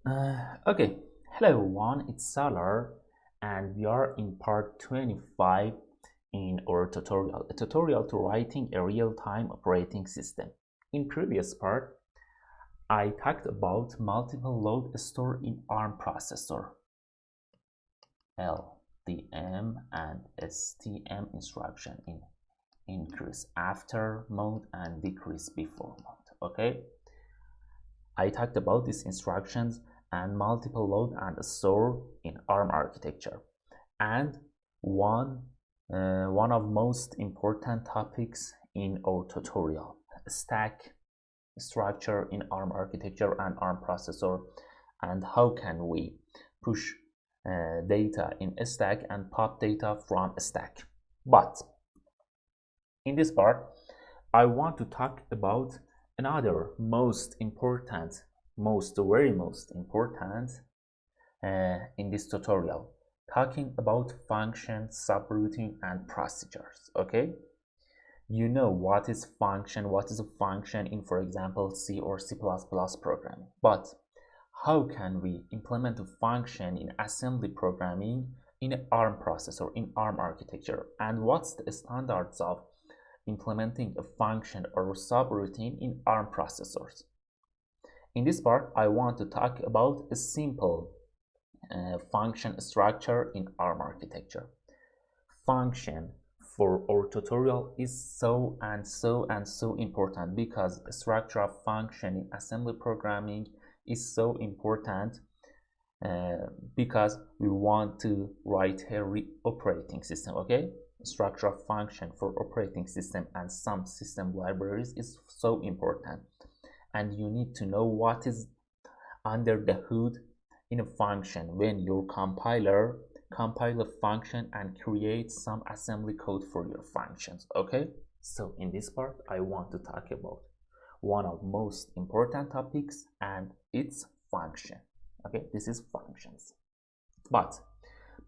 Okay, hello everyone, it's Salar and we are in part 25 in our tutorial, a tutorial to writing a real-time operating system. In previous part, I talked about multiple load store in ARM processor, LDM and STM instruction in increase after mode and decrease before mode. Okay, I talked about these instructions and multiple load and store in ARM architecture. And one, one of most important topics in our tutorial, stack structure in ARM architecture and ARM processor, and how can we push data in a stack and pop data from a stack. But in this part, I want to talk about another most important, very most important in this tutorial, talking about functions, subroutine, and procedures. Okay, you know what is a function in, for example, C or C++ programming. But how can we implement a function in assembly programming in an ARM processor, in ARM architecture? And what's the standards of implementing a function or subroutine in ARM processors? In this part, I want to talk about a simple function structure in ARM architecture. Function for our tutorial is so important because the structure of function in assembly programming is so important because we want to write a operating system. Okay, structure of function for operating system and some system libraries is so important, and you need to know what is under the hood in a function when your compiler compile a function and create some assembly code for your functions. Okay, so in this part I want to talk about one of most important topics, and it's function. Okay, this is functions. But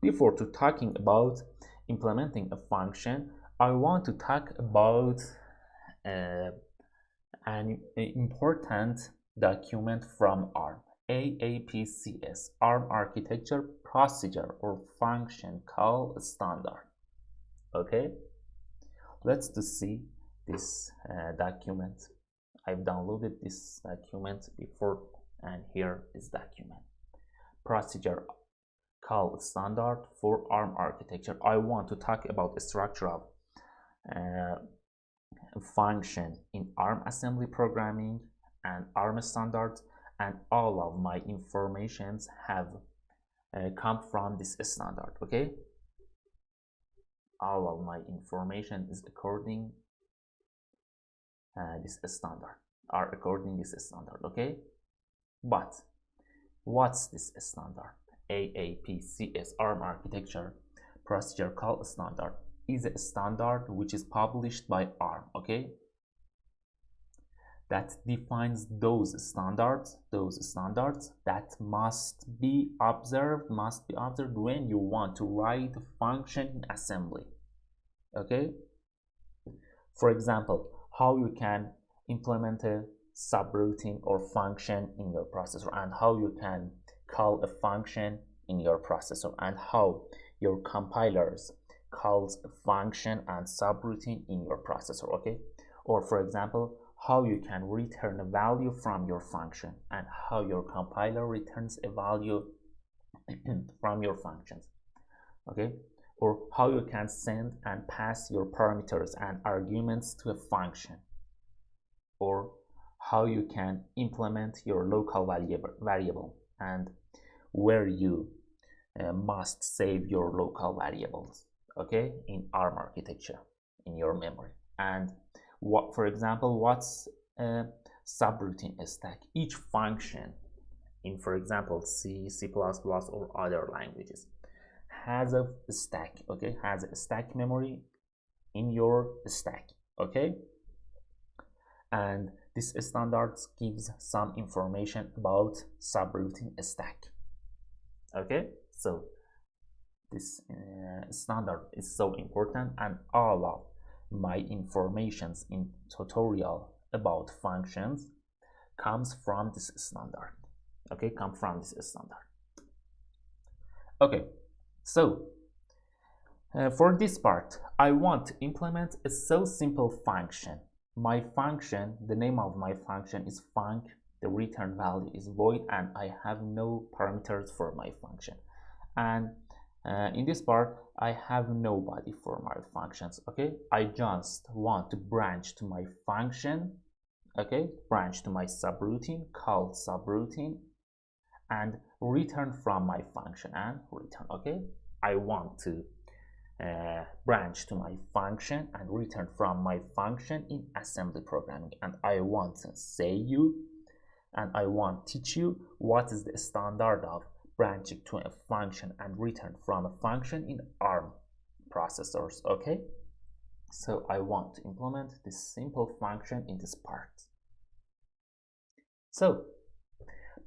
before to talking about implementing a function, I want to talk about an important document from ARM, AAPCS, ARM Architecture Procedure or Function Call Standard. Okay, let's see this document. I've downloaded this document before, and here is document. Procedure Call Standard for ARM architecture. I want to talk about the structure of function in ARM assembly programming and ARM standards, and all of my informations have come from this standard. Okay, all of my information is according this standard, okay. But what's this standard? AAPCS, ARM architecture procedure call standard, is a standard which is published by ARM. Okay, that defines those standards that must be observed when you want to write a function in assembly. Okay, for example, how you can implement a subroutine or function in your processor, and how you can call a function in your processor, and how your compilers calls a function and subroutine in your processor. Okay, or for example, how you can return a value from your function, and how your compiler returns a value from your functions. Okay, or how you can send and pass your parameters and arguments to a function, or how you can implement your local variable and where you must save your local variables. Okay, in ARM architecture in your memory. And what, for example, what's a subroutine stack? Each function in, for example, C, C++, or other languages has a stack. Okay, has a stack memory in your stack. Okay, and this standard gives some information about subroutine stack. Okay, so this standard is so important, and all of my informations in tutorial about functions comes from this standard. okay, come from this standard. Okay, so for this part, I want to implement a so simple function. My function, the name of my function is func, the return value is void, and I have no parameters for my function. And in this part, I have nobody for my functions, okay? I just want to branch to my function, okay? Branch to my subroutine, called subroutine, and return from my function and return, okay? I want to branch to my function and return from my function in assembly programming, and I want to say you and I want to teach you what is the standard of branching to a function and return from a function in ARM processors, okay? So I want to implement this simple function in this part. So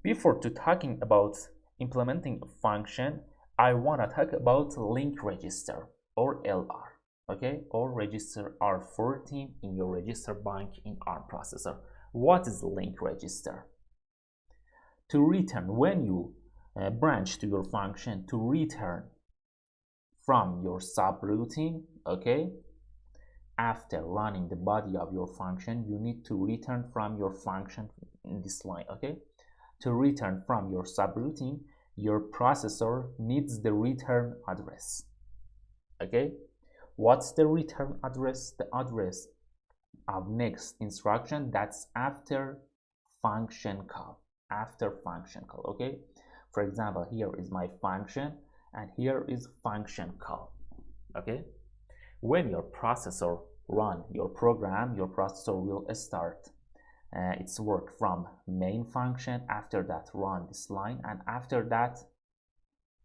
before talking about implementing a function, I want to talk about link register or LR, okay, or register R14 in your register bank in ARM processor. What is link register? To return when you branch to your function, to return from your subroutine, okay, after running the body of your function, you need to return from your function in this line, okay? To return from your subroutine, your processor needs the return address, okay? What's the return address? The address of next instruction that's after function call, okay? For example, here is my function and here is function call, okay? When your processor run your program, your processor will start its work from main function, after that run this line, and after that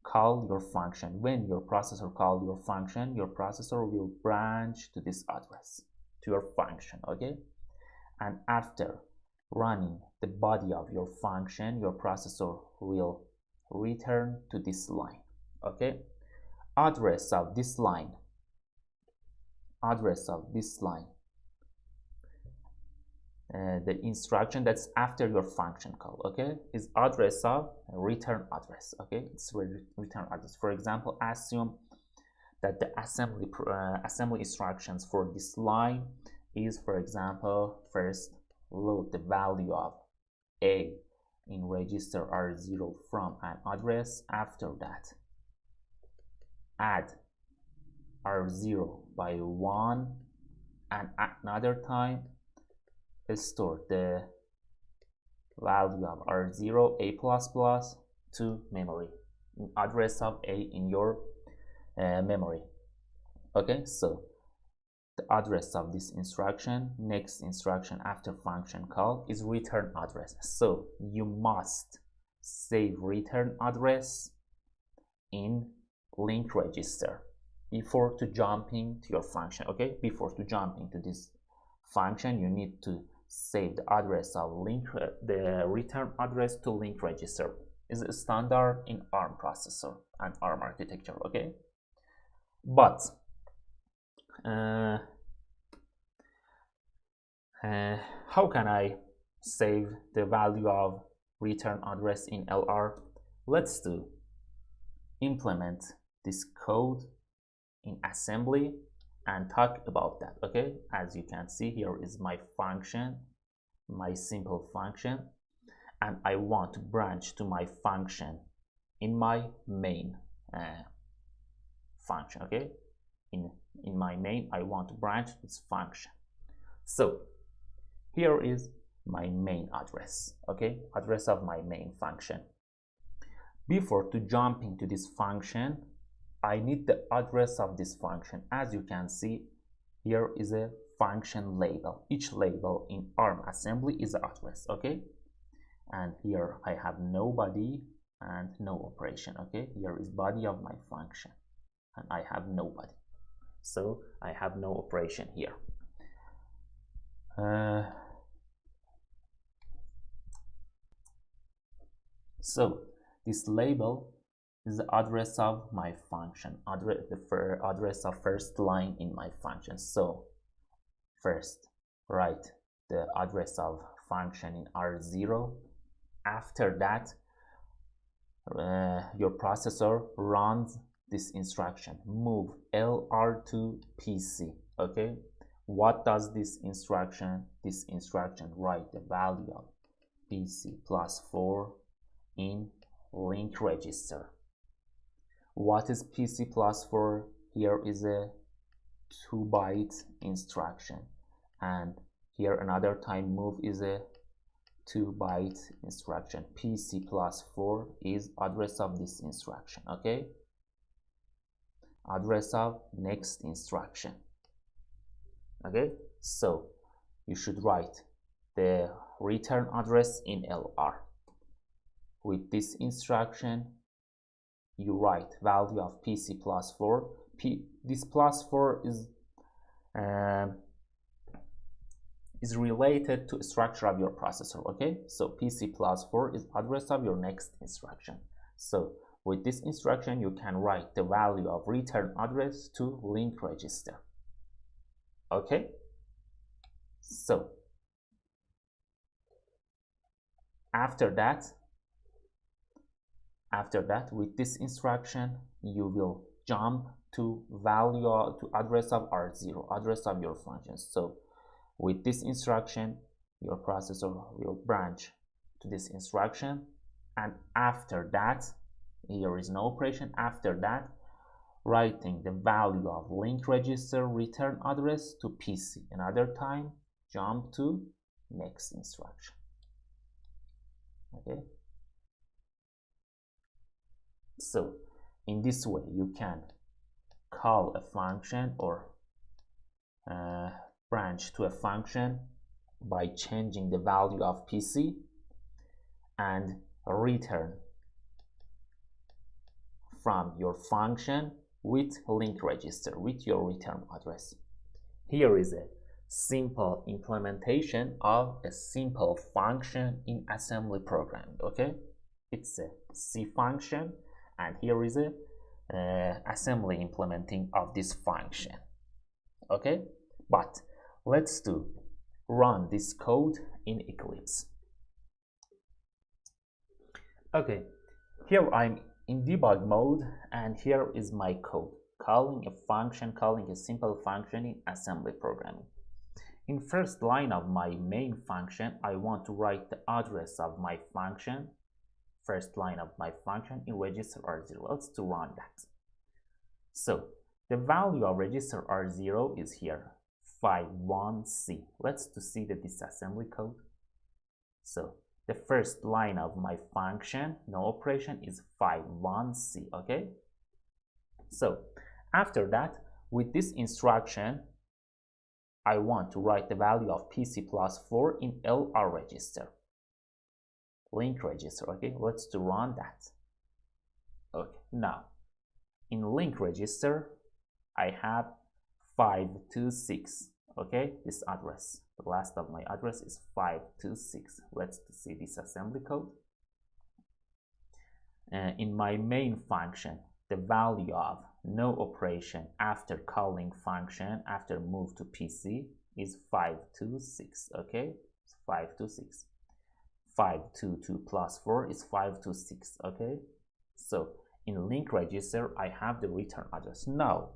call your function. When your processor call your function, your processor will branch to this address, to your function, okay? And after running the body of your function, your processor will return to this line, okay? Address of this line, the instruction that's after your function call, okay, is address of return address, okay? It's return address. For example, assume that the assembly instructions for this line is, for example, first load the value of A in register R0 from an address. After that, add R0 by 1, and at another time store the value of R0 A++ to memory, address of A in your memory, okay? So the address of this instruction, next instruction after function call, is return address. So you must save return address in link register before to jumping to your function, okay? Before to jumping to this function, you need to save the address of the return address to link register. Is a standard in ARM processor and ARM architecture, okay? But how can I save the value of return address in LR? Let's implement this code in assembly and talk about that, okay? As you can see, here is my function, my simple function, and I want to branch to my function in my main function, okay? In my main, I want to branch to this function. So here is my main address, okay? Address of my main function. Before to jump into this function, I need the address of this function. As you can see, here is a function label. Each label in ARM assembly is an address, okay? And here I have no body and no operation, okay? Here is body of my function and I have no body, so I have no operation here. So this label is the address of my function, the address of first line in my function. So first write the address of function in R0. After that, your processor runs this instruction, move LR to PC. Okay, what does this instruction? This instruction write the value of PC plus 4 in link register. What is PC plus 4? Here is a 2-byte instruction, and here another time move is a 2-byte instruction. PC plus 4 is address of this instruction. Okay, address of next instruction. Okay, so you should write the return address in LR. With this instruction you write value of PC plus 4. This plus 4 is related to structure of your processor. Okay, so PC plus 4 is address of your next instruction. So with this instruction you can write the value of return address to link register. Okay, so after that with this instruction you will jump to value to address of R0, address of your function. So with this instruction your processor will branch to this instruction, and after that here is no operation. After that, writing the value of link register return address to PC. Another time jump to next instruction. Okay, so in this way you can call a function or branch to a function by changing the value of PC and return from your function with link register with your return address. Here is a simple implementation of a simple function in assembly programming. Okay, it's a C function, and here is a assembly implementing of this function. Okay, but let's run this code in Eclipse. Okay, here I'm in debug mode, and here is my code calling a function, calling a simple function in assembly programming. In first line of my main function I want to write the address of my function, first line of my function in register R0. Let's run that. So the value of register R0 is here 51C. Let's see the disassembly code. So the first line of my function, no operation, is 51C. Okay, so after that with this instruction I want to write the value of PC plus 4 in LR register, link register. Okay, let's run that. Okay, now in link register I have 526. Okay, this address, the last of my address is 526. Let's see this assembly code. In my main function the value of no operation after calling function after move to PC is 526. Okay, it's 526. 522 plus 4 is 526. Okay, so in link register I have the return address. Now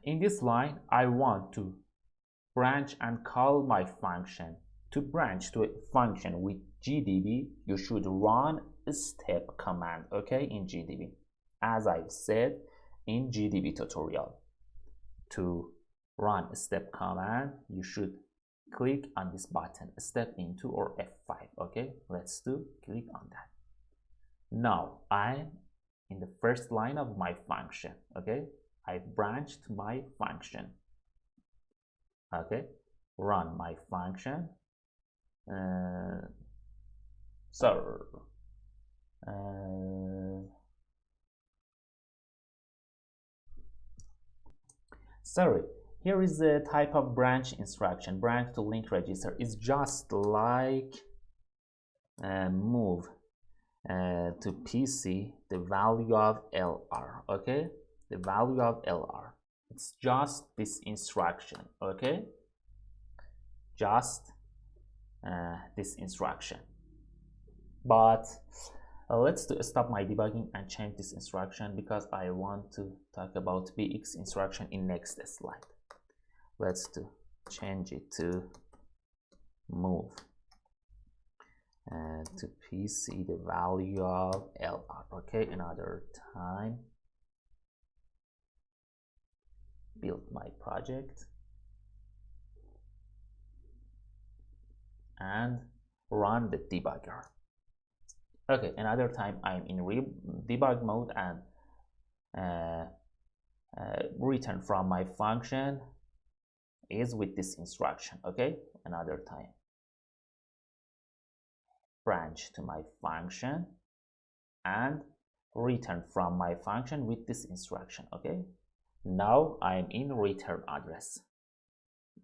in this line I want to branch and call my function. To branch to a function with GDB you should run a step command. Okay, in GDB, as I've said in GDB tutorial, to run a step command you should click on this button, step into or F5. Okay, let's click on that. Now I'm in the first line of my function. Okay, I branched my function. Okay, run my function. Sorry, here is the type of branch instruction. Branch to link register is just like move to PC the value of LR. Okay, the value of LR, it's just this instruction. Okay, just this instruction. But let's stop my debugging and change this instruction because I want to talk about BX instruction in next slide. Let's change it to move and to PC the value of LR. Okay, another time. Build my project and run the debugger. Okay, another time I'm in debug mode and return from my function is with this instruction. Okay, another time branch to my function and return from my function with this instruction. Okay, now I'm in return address.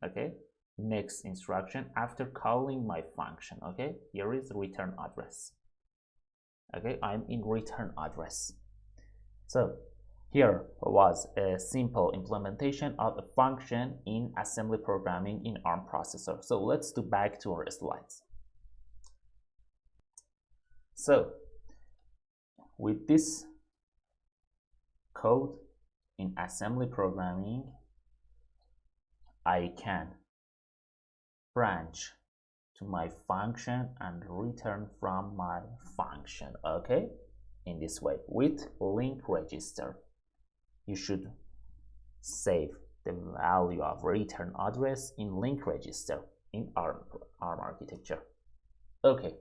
Okay, next instruction after calling my function. Okay, here is return address. Okay, I'm in return address. So here was a simple implementation of a function in assembly programming in ARM processor. So let's do back to our slides. So with this code in assembly programming, I can branch to my function and return from my function. Okay, in this way with link register. You should save the value of return address in link register in ARM architecture. Okay,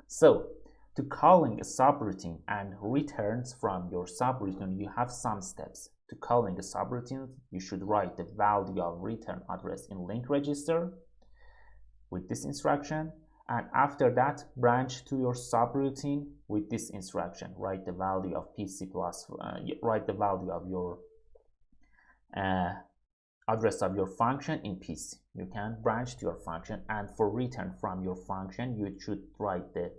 so to calling a subroutine and returns from your subroutine, you have some steps. To calling a subroutine, you should write the value of return address in link register with this instruction, and after that branch to your subroutine with this instruction. Write the value of PC plus write the value of your address of your function in PC. You can branch to your function, and for return from your function you should write the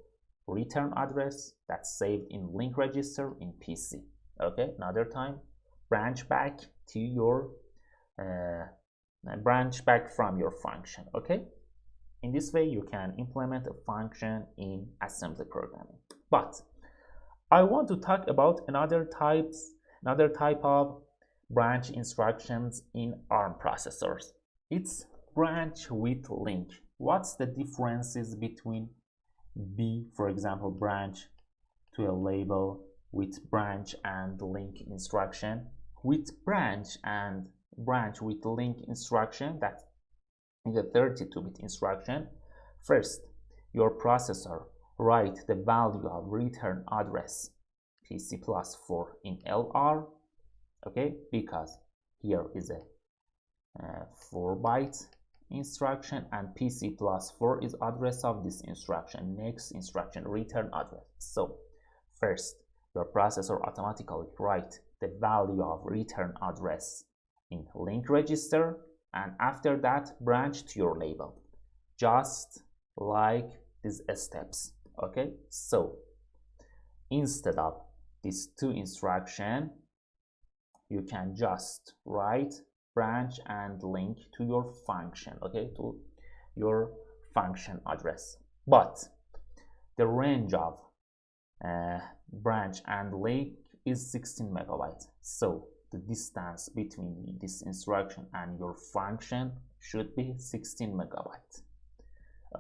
return address that's saved in link register in PC. Okay, another time branch back to your branch back from your function. Okay, in this way you can implement a function in assembly programming. But I want to talk about another type of branch instructions in ARM processors. It's branch with link. What's the differences between for example, branch to a label with branch and link instruction? With branch with link instruction, that is a 32-bit instruction. First, your processor write the value of return address PC plus 4 in LR. Okay, because here is a 4-byte instruction and PC plus 4 is address of this instruction. Next instruction, return address. So first, your processor automatically write the value of return address in link register, and after that branch to your label, just like these steps. Okay, so instead of these two instructions, you can just write branch and link to your function. Okay, to your function address. But the range of branch and link is 16 megabytes. So the distance between this instruction and your function should be 16 megabytes.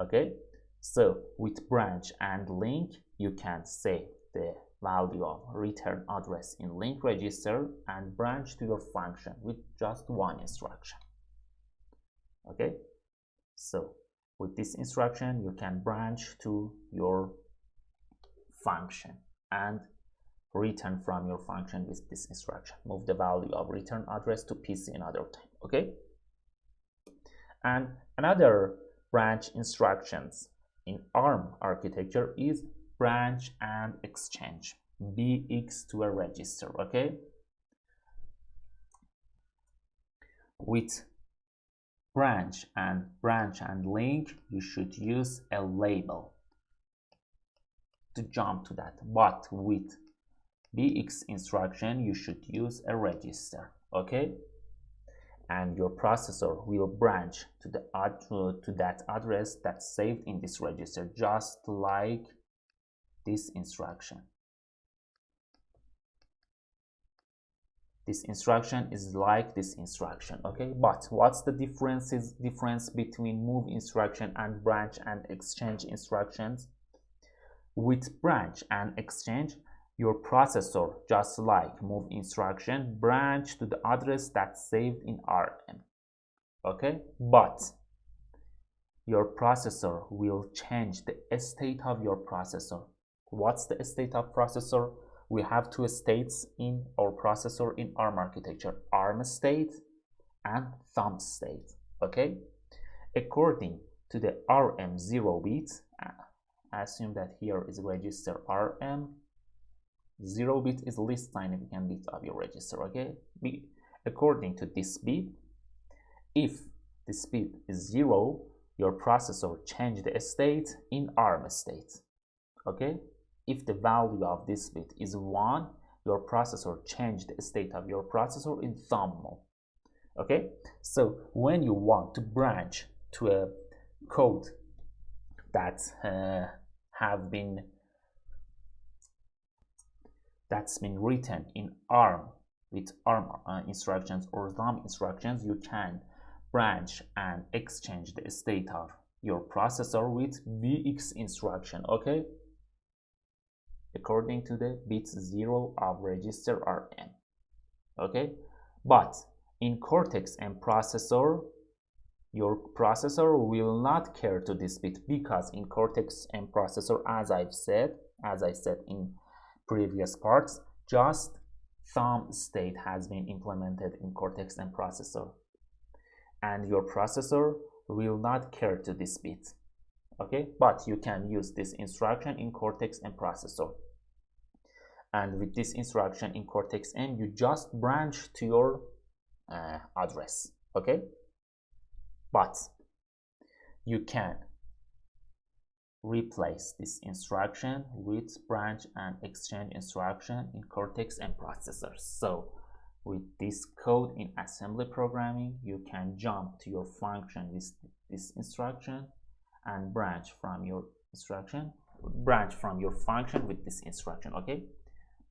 Okay, so with branch and link, you can save the value of return address in link register and branch to your function with just one instruction. Okay, so with this instruction you can branch to your function and return from your function with this instruction. Move the value of return address to PC another time. Okay, and another branch instructions in ARM architecture is branch and exchange, BX to a register. Okay, with branch and link, you should use a label to jump to that, but with BX instruction you should use a register. Okay, and your processor will branch to that address that's saved in this register, just like this instruction. This instruction is like this instruction, okay? But what's the difference between move instruction and branch and exchange instructions? With branch and exchange, your processor, just like move instruction, branch to the address that's saved in RM, okay? But your processor will change the state of your processor. What's the state of processor? We have two states in our processor in ARM architecture, ARM state and thumb state, okay? According to the RM 0 bit, assume that here is register RM, 0 bit is least significant bit of your register, okay? According to this bit, if this bit is 0, your processor change the state in ARM state, okay? If the value of this bit is 1, your processor change the state of your processor in thumb mode, okay? So when you want to branch to a code that that's been written in ARM with ARM instructions or thumb instructions, you can branch and exchange the state of your processor with BX instruction, okay? According to the bit 0 of register RM, okay? But in Cortex-M processor, your processor will not care to this bit, because in Cortex-M processor, as I said in previous parts, just thumb state has been implemented in Cortex-M processor, and your processor will not care to this bit, okay? But you can use this instruction in Cortex-M processor, and with this instruction in Cortex-M, you just branch to your address, okay? But you can replace this instruction with branch and exchange instruction in Cortex-M processors. So with this code in assembly programming, you can jump to your function with this instruction and branch from your function with this instruction, okay?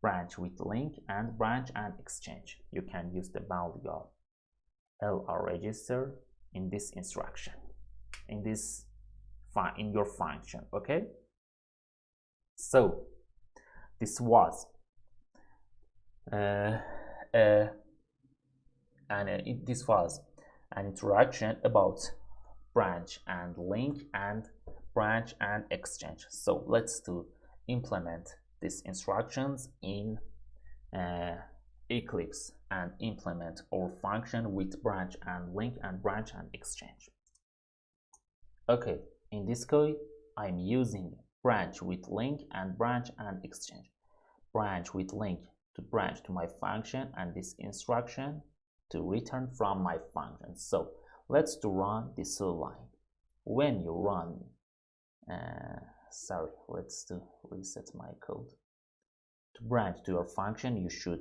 Branch with link and branch and exchange. You can use the value of LR register in this instruction, in your function, okay? So this was this was an introduction about branch and link and branch and exchange. So let's implement these instructions in Eclipse and implement our function with branch and link and branch and exchange. Okay, in this code, I'm using branch with link and branch and exchange. Branch with link to branch to my function, and this instruction to return from my function. So let's run this line. When you run, let's reset my code. To branch to your function, you should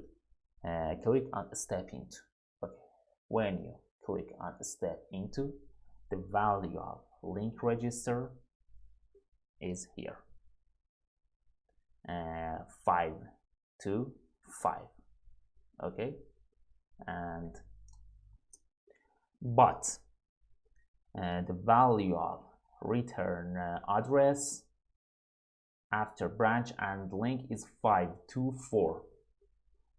click on step into. Okay. When you click on step into, the value of link register is here, 5 to 5, okay? And but the value of return address after branch and link is 524.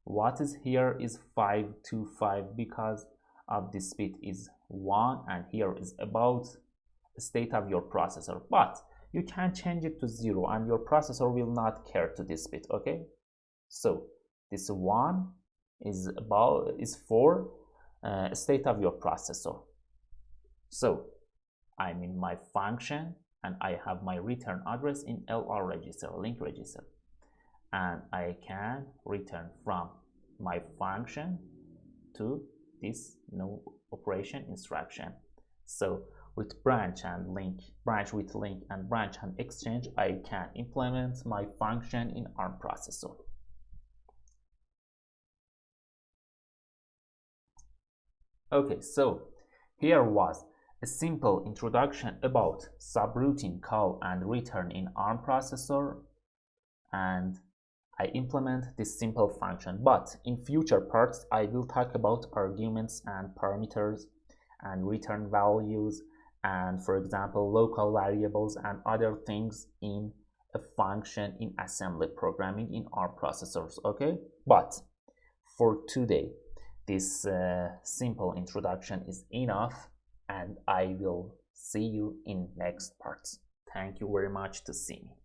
What is here is 525 because of this bit is 1, and here is about the state of your processor. But you can change it to 0 and your processor will not care to this bit, okay? So this 1 is for state of your processor. So I'm in my function and I have my return address in LR register, link register, and I can return from my function to this new operation instruction. So with branch with link and branch and exchange, I can implement my function in ARM processor. Okay, so here was a simple introduction about subroutine call and return in ARM processor. and I implement this simple function. But in future parts, I will talk about arguments and parameters and return values and, for example, local variables and other things in a function in assembly programming in our processors. Okay, but for today, this simple introduction is enough, and I will see you in next parts. Thank you very much to see me.